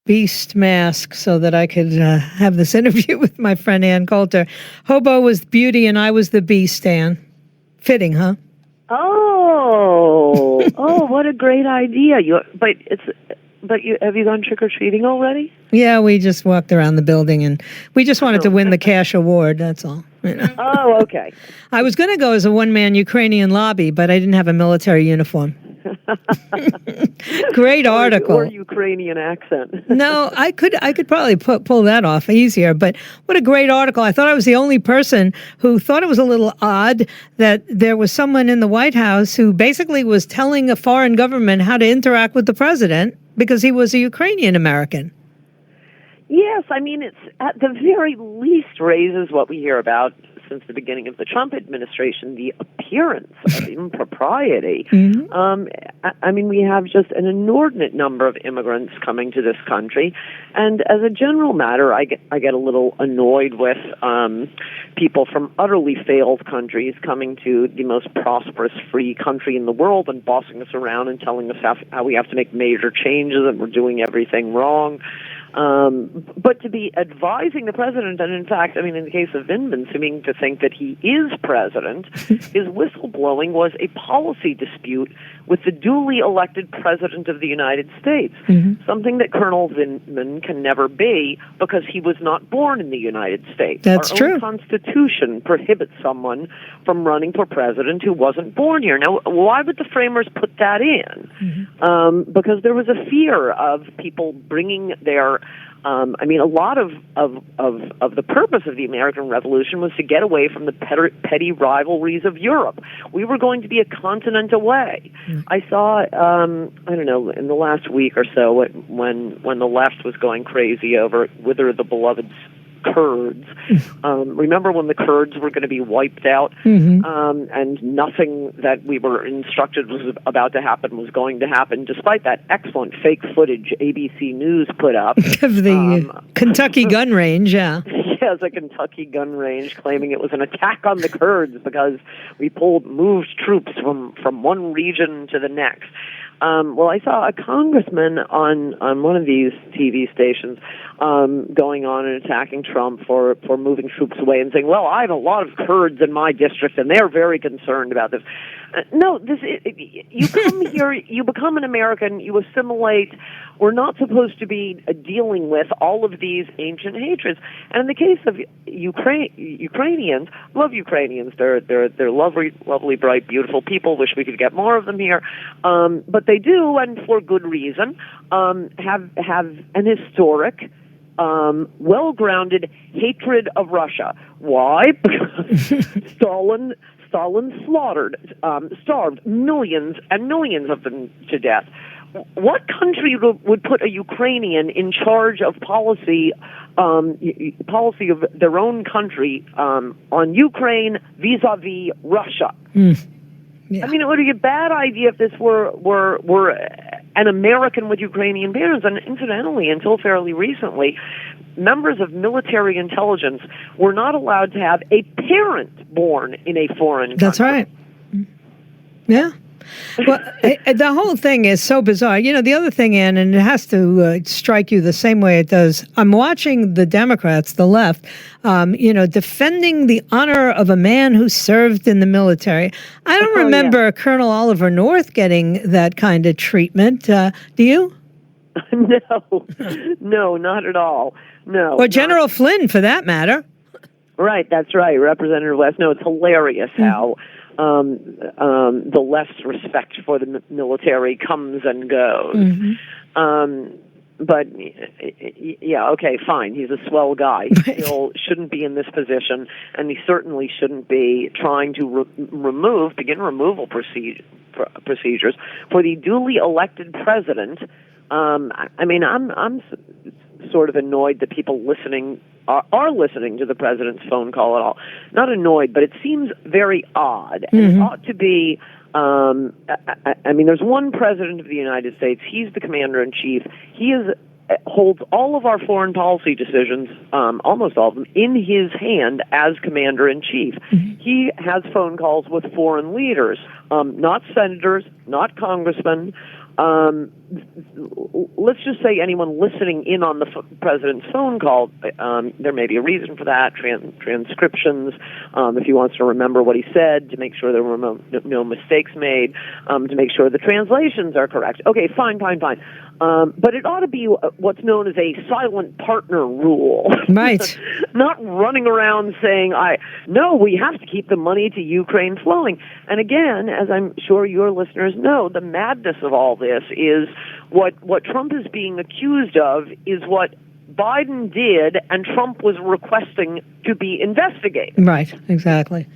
beast mask so that I could have this interview with my friend Ann Coulter. Hobo was beauty and I was the beast, Ann. Fitting, huh? Oh, what a great idea! Have you gone trick or treating already? Yeah, we just walked around the building and we just wanted to win the cash award. That's all. You know? Oh, okay. I was going to go as a one-man Ukrainian lobby, but I didn't have a military uniform. Great article. Or Ukrainian accent. No, I could probably pull that off easier, but what a great article. I thought I was the only person who thought it was a little odd that there was someone in the White House who basically was telling a foreign government how to interact with the president because he was a Ukrainian American. Yes, I mean, it's at the very least raises what we hear about since the beginning of the Trump administration, the appearance of impropriety. Mm-hmm. I mean, we have just an inordinate number of immigrants coming to this country, and as a general matter, I get a little annoyed with people from utterly failed countries coming to the most prosperous, free country in the world and bossing us around and telling us how we have to make major changes and we're doing everything wrong. But to be advising the president, and in fact, I mean, in the case of Vindman, seeming to think that he is president, his whistleblowing was a policy dispute with the duly elected president of the United States, something that Colonel Vindman can never be because he was not born in the United States. That's true. Our own Constitution prohibits someone from running for president who wasn't born here. Now, why would the framers put that in? Because there was a fear of people bringing their I mean, a lot of the purpose of the American Revolution was to get away from the petty rivalries of Europe. We were going to be a continent away. I saw, I don't know, in the last week or so, when the left was going crazy over Whither the Beloved Kurds. Remember when the Kurds were going to be wiped out, and nothing that we were instructed was about to happen was going to happen, despite that excellent fake footage ABC News put up of the Kentucky gun range. Yeah, yes, a Kentucky gun range, claiming it was an attack on the Kurds because we moved troops from one region to the next. Well, I saw a congressman on one of these TV stations going on and attacking Trump for moving troops away and saying, well, I have a lot of Kurds in my district, and they're very concerned about this. No, you come here, you become an American, you assimilate. We're not supposed to be dealing with all of these ancient hatreds. And in the case of Ukrainians, love Ukrainians. They're lovely, bright, beautiful people. Wish we could get more of them here. But they do, and for good reason, have an historic, well-grounded hatred of Russia. Why? Because Stalin starved millions and millions of them to death. What country would put a Ukrainian in charge of policy of their own country on Ukraine vis-a-vis Russia? Yeah. I mean, it would be a bad idea if this were an American with Ukrainian parents. And incidentally, until fairly recently, members of military intelligence were not allowed to have a parent born in a foreign country. That's right. Yeah. Well, the whole thing is so bizarre. You know, the other thing, Ann, and it has to strike you the same way it does. I'm watching the Democrats, the left, defending the honor of a man who served in the military. I don't remember Colonel Oliver North getting that kind of treatment. Do you? No, not at all. No. Or General Flynn, for that matter. Right, that's right, Representative West. No, it's hilarious how the left's respect for the military comes and goes. But, yeah, okay, fine. He's a swell guy. He still shouldn't be in this position, and he certainly shouldn't be trying to begin removal procedures for the duly elected president. I mean, I'm sort of annoyed that people are listening to the president's phone call at all. Not annoyed, but it seems very odd. And it ought to be, I mean, there's one president of the United States. He's the commander-in-chief. He holds all of our foreign policy decisions, almost all of them, in his hand as commander-in-chief. He has phone calls with foreign leaders, not senators, not congressmen, let's just say anyone listening in on the president's phone call, there may be a reason for that, transcriptions, if he wants to remember what he said, to make sure there were no mistakes made, to make sure the translations are correct. Okay, fine. But it ought to be what's known as a silent partner rule. Right. Not running around saying, no, we have to keep the money to Ukraine flowing. And again, as I'm sure your listeners know, the madness of all this is what Trump is being accused of is what Biden did and Trump was requesting to be investigated. Right, exactly.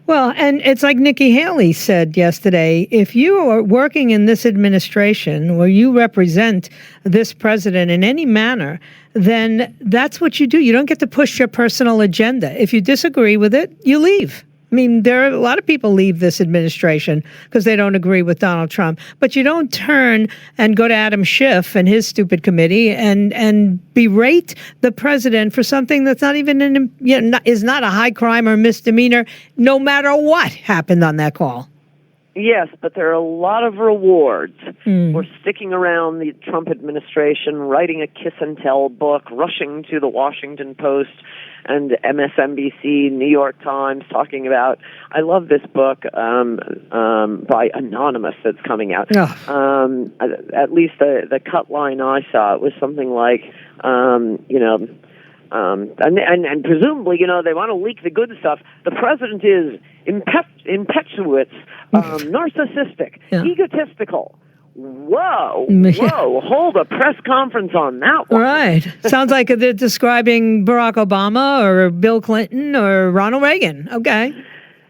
Well, and it's like Nikki Haley said yesterday, if you are working in this administration or you represent this president in any manner, then that's what you do. You don't get to push your personal agenda. If you disagree with it, you leave. I mean, there are a lot of people leave this administration because they don't agree with Donald Trump. But you don't turn and go to Adam Schiff and his stupid committee and berate the president for something that's not even is not a high crime or misdemeanor, no matter what happened on that call. Yes, but there are a lot of rewards for sticking around the Trump administration, writing a kiss and tell book, rushing to the Washington Post and MSNBC, New York Times, talking about. I love this book by Anonymous that's coming out. Oh. At least the cut line I saw, it was something like, and presumably, they want to leak the good stuff. The president is impetuous, narcissistic, egotistical. Whoa, hold a press conference on that one. Right. Sounds like they're describing Barack Obama or Bill Clinton or Ronald Reagan. Okay.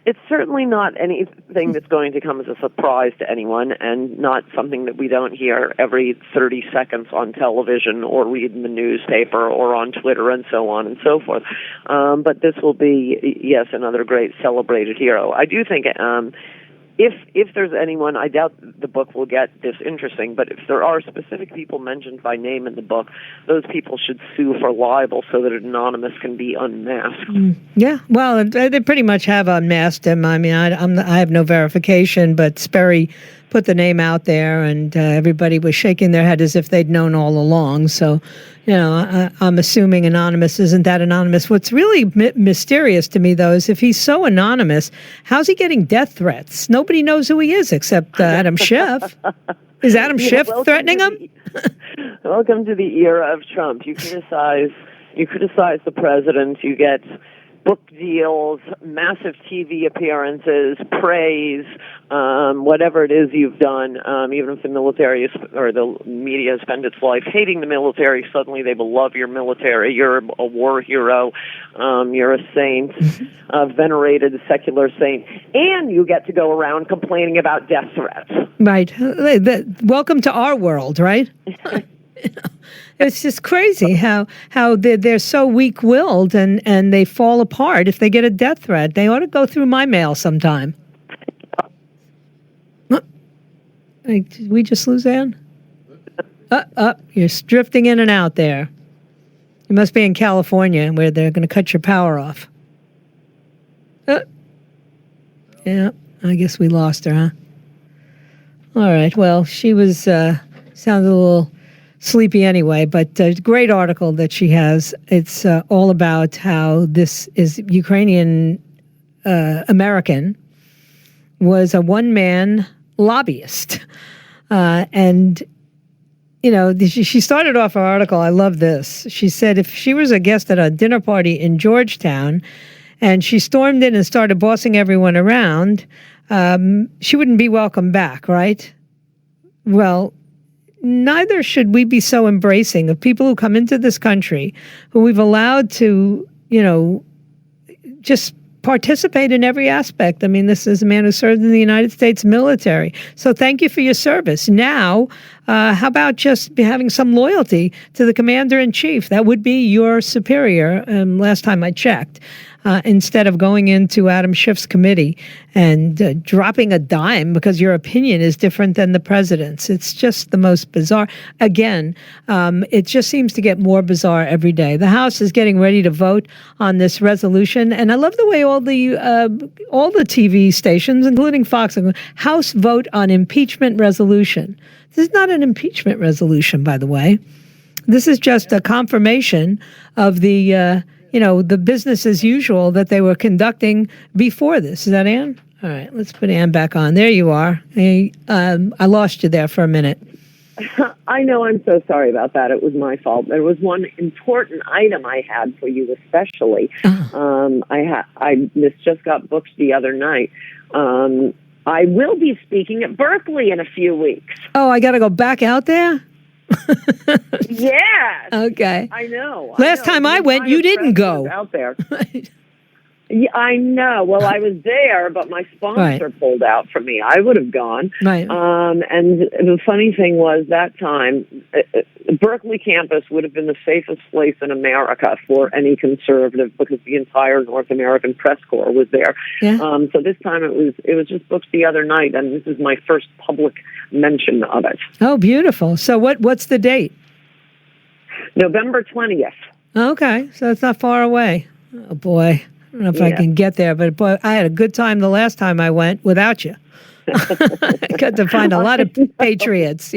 It's certainly not anything that's going to come as a surprise to anyone, and not something that we don't hear every 30 seconds on television or read in the newspaper or on Twitter and so on and so forth. But this will be, yes, another great celebrated hero. I do think if there's anyone, I doubt the book will get this interesting, but if there are specific people mentioned by name in the book, those people should sue for libel so that Anonymous can be unmasked. Yeah, well, they pretty much have unmasked him. I mean, I have no verification, but Sperry put the name out there, and everybody was shaking their head as if they'd known all along. So, I'm assuming Anonymous isn't that anonymous. What's really mysterious to me, though, is if he's so anonymous, how's he getting death threats? Nobody knows who he is except Adam Schiff. Is Adam Schiff threatening him? Welcome to the era of Trump. You criticize the president, you get book deals, massive TV appearances, praise, whatever it is you've done. Even if the military or the media spend its life hating the military, suddenly they will love your military. You're a war hero. You're a saint, a venerated secular saint, and you get to go around complaining about death threats. Right. Welcome to our world, right? It's just crazy how they're so weak-willed and they fall apart if they get a death threat. They ought to go through my mail sometime. Did we just lose Ann? You're drifting in and out there. You must be in California where they're going to cut your power off. Yeah, I guess we lost her, huh? All right, well, she was sounded a little sleepy anyway, but a great article that she has. It's all about how this is Ukrainian American was a one-man lobbyist. And, she started off her article, I love this. She said if she was a guest at a dinner party in Georgetown and she stormed in and started bossing everyone around, she wouldn't be welcome back, right? Well, neither should we be so embracing of people who come into this country, who we've allowed to, just participate in every aspect. I mean, this is a man who served in the United States military. So thank you for your service. Now, how about just having some loyalty to the commander-in-chief? That would be your superior, last time I checked. Instead of going into Adam Schiff's committee and dropping a dime because your opinion is different than the president's. It's just the most bizarre. Again, it just seems to get more bizarre every day. The House is getting ready to vote on this resolution, and I love the way all the TV stations, including Fox, House vote on impeachment resolution. This is not an impeachment resolution, by the way. This is just a confirmation of the, the business as usual that they were conducting before this. Is that Ann? All right, let's put Ann back on. There you are. I lost you there for a minute. I know. I'm so sorry about that. It was my fault. There was one important item I had for you, especially. This just got booked the other night. I will be speaking at Berkeley in a few weeks. Oh, I got to go back out there? Yes. Okay. I know. Last time I went, you didn't go. Out there. Yeah, I know. Well, I was there, but my sponsor pulled out from me. I would have gone. Right. And the funny thing was that time, Berkeley campus would have been the safest place in America for any conservative because the entire North American press corps was there. Yeah. So this time it was just booked the other night, and this is my first public mention of it. Oh, beautiful. So what's the date? November 20th. Okay, so it's not far away. Oh, boy. I don't know if I can get there, but boy, I had a good time the last time I went without you. I got to find a lot of patriots,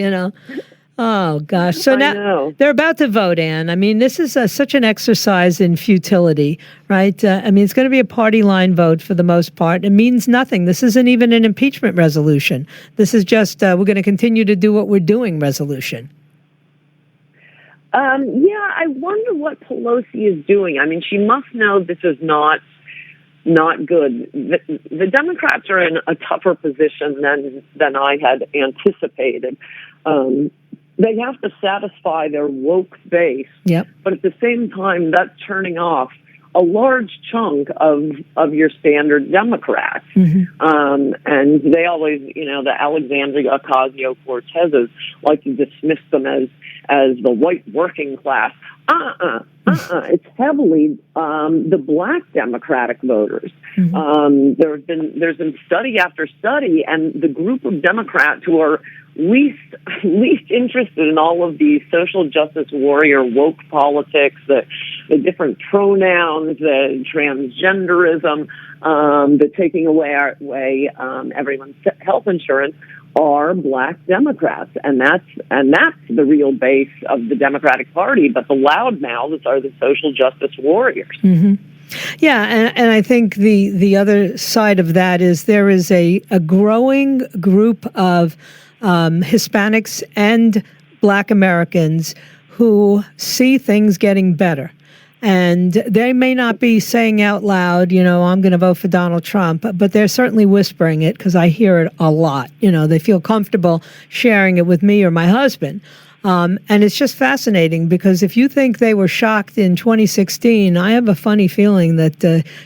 Oh, gosh. So now they're about to vote, Ann. I mean, this is such an exercise in futility, right? It's going to be a party line vote for the most part. It means nothing. This isn't even an impeachment resolution. This is just we're going to continue to do what we're doing resolution. I wonder what Pelosi is doing. I mean, she must know this is not good. The Democrats are in a tougher position than I had anticipated. They have to satisfy their woke base, but at the same time, that's turning off a large chunk of your standard Democrats. Mm-hmm. And they always, the Alexandria Ocasio-Cortezes like to dismiss them as the white working class. It's heavily the black Democratic voters. Mm-hmm. There's been study after study, and the group of Democrats who are least interested in all of the social justice warrior woke politics, the different pronouns, the transgenderism, the taking away everyone's health insurance, are black Democrats, and that's the real base of the Democratic Party. But the loudmouths are the social justice warriors. Mm-hmm. Yeah, and I think the other side of that is there is a growing group of Hispanics and Black Americans who see things getting better. And they may not be saying out loud, I'm going to vote for Donald Trump, but they're certainly whispering it because I hear it a lot. They feel comfortable sharing it with me or my husband. And it's just fascinating because if you think they were shocked in 2016, I have a funny feeling that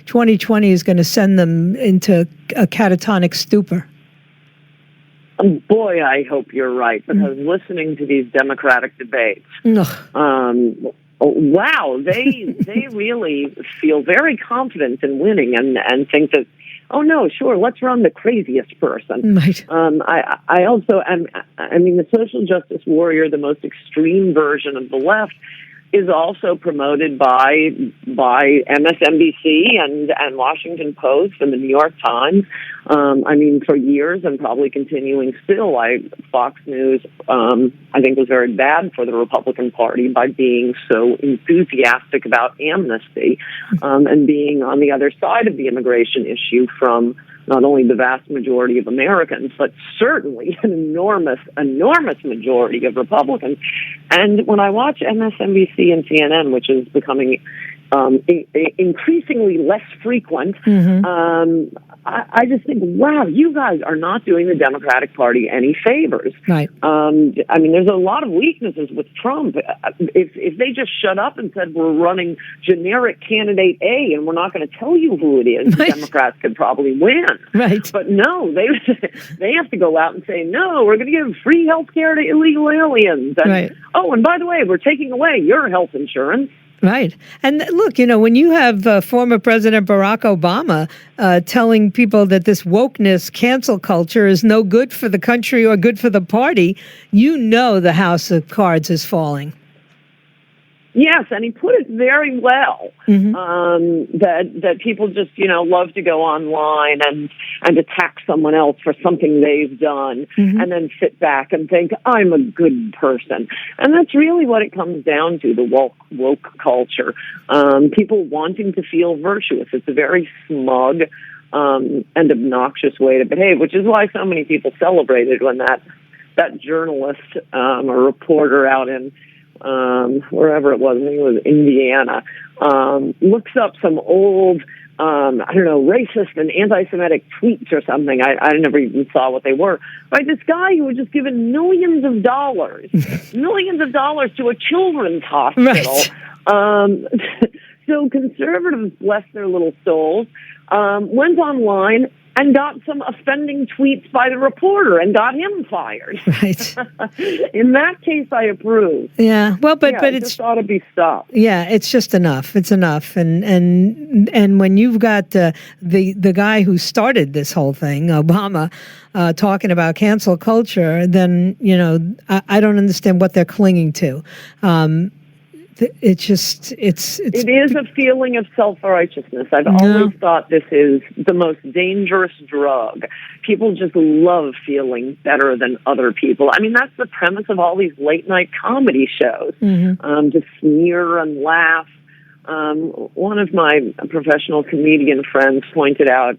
2020 is going to send them into a catatonic stupor. Boy, I hope you're right, because listening to these Democratic debates, wow, they really feel very confident in winning and think that, oh no, sure, let's run the craziest person. Right. I also am. The social justice warrior, the most extreme version of the left, is also promoted by MSNBC and Washington Post and the New York Times. For years and probably continuing still. Fox News, I think, was very bad for the Republican Party by being so enthusiastic about amnesty and being on the other side of the immigration issue from not only the vast majority of Americans, but certainly an enormous majority of Republicans. And when I watch MSNBC and CNN, which is becoming increasingly less frequent, I just think, wow, you guys are not doing the Democratic Party any favors. Right. There's a lot of weaknesses with Trump. If they just shut up and said we're running generic candidate A and we're not going to tell you who it is, the Democrats could probably win. Right. But no, they have to go out and say, no, we're going to give free health care to illegal aliens. And, oh, and by the way, we're taking away your health insurance. Right. And look, when you have former President Barack Obama telling people that this wokeness, cancel culture is no good for the country or good for the party, the house of cards is falling. Yes, and he put it very well. That people just love to go online and attack someone else for something they've done, and then sit back and think I'm a good person. And that's really what it comes down to: the woke culture. People wanting to feel virtuous. It's a very smug and obnoxious way to behave, which is why so many people celebrated when that journalist or reporter out in wherever it was, I think it was Indiana, looks up some old, racist and anti-Semitic tweets or something. I never even saw what they were. By this guy who had just given millions of dollars to a children's hospital. Right. So conservatives, bless their little souls, went online and got some offending tweets by the reporter and got him fired. Right. In that case, I approve. Yeah. Well, but it it's just ought to be stopped. Yeah, it's just enough. It's enough. And when you've got the guy who started this whole thing, Obama, talking about cancel culture, then I don't understand what they're clinging to. It is a feeling of self-righteousness. I've always thought this is the most dangerous drug. People just love feeling better than other people. I mean, that's the premise of all these late-night comedy shows, to sneer and laugh. One of my professional comedian friends pointed out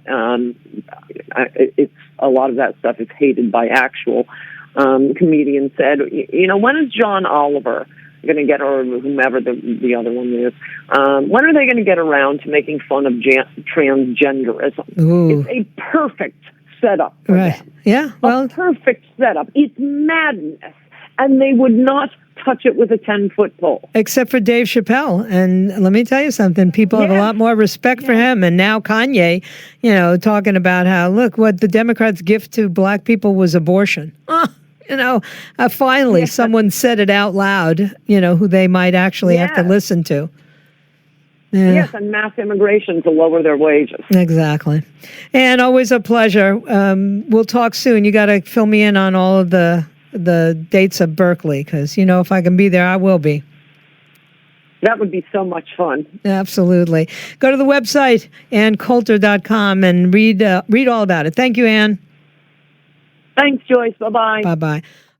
it's a lot of that stuff is hated by actual comedians. Said, when is John Oliver going to get, or whomever the other one is, when are they going to get around to making fun of transgenderism? Ooh. It's a perfect setup for them. Yeah, well, a perfect setup. It's madness, and they would not touch it with a 10-foot pole. Except for Dave Chappelle. And let me tell you something, people have a lot more respect for him. And now Kanye, talking about how, look, what the Democrats' gift to black people was abortion. Finally, someone said it out loud, who they might actually have to listen to. Yeah. Yes, and mass immigration to lower their wages. Exactly. And always a pleasure. We'll talk soon. You got to fill me in on all of the dates of Berkeley, because, if I can be there, I will be. That would be so much fun. Absolutely. Go to the website, AnnCoulter.com, and read all about it. Thank you, Ann. Thanks, Joyce. Bye-bye. Bye-bye.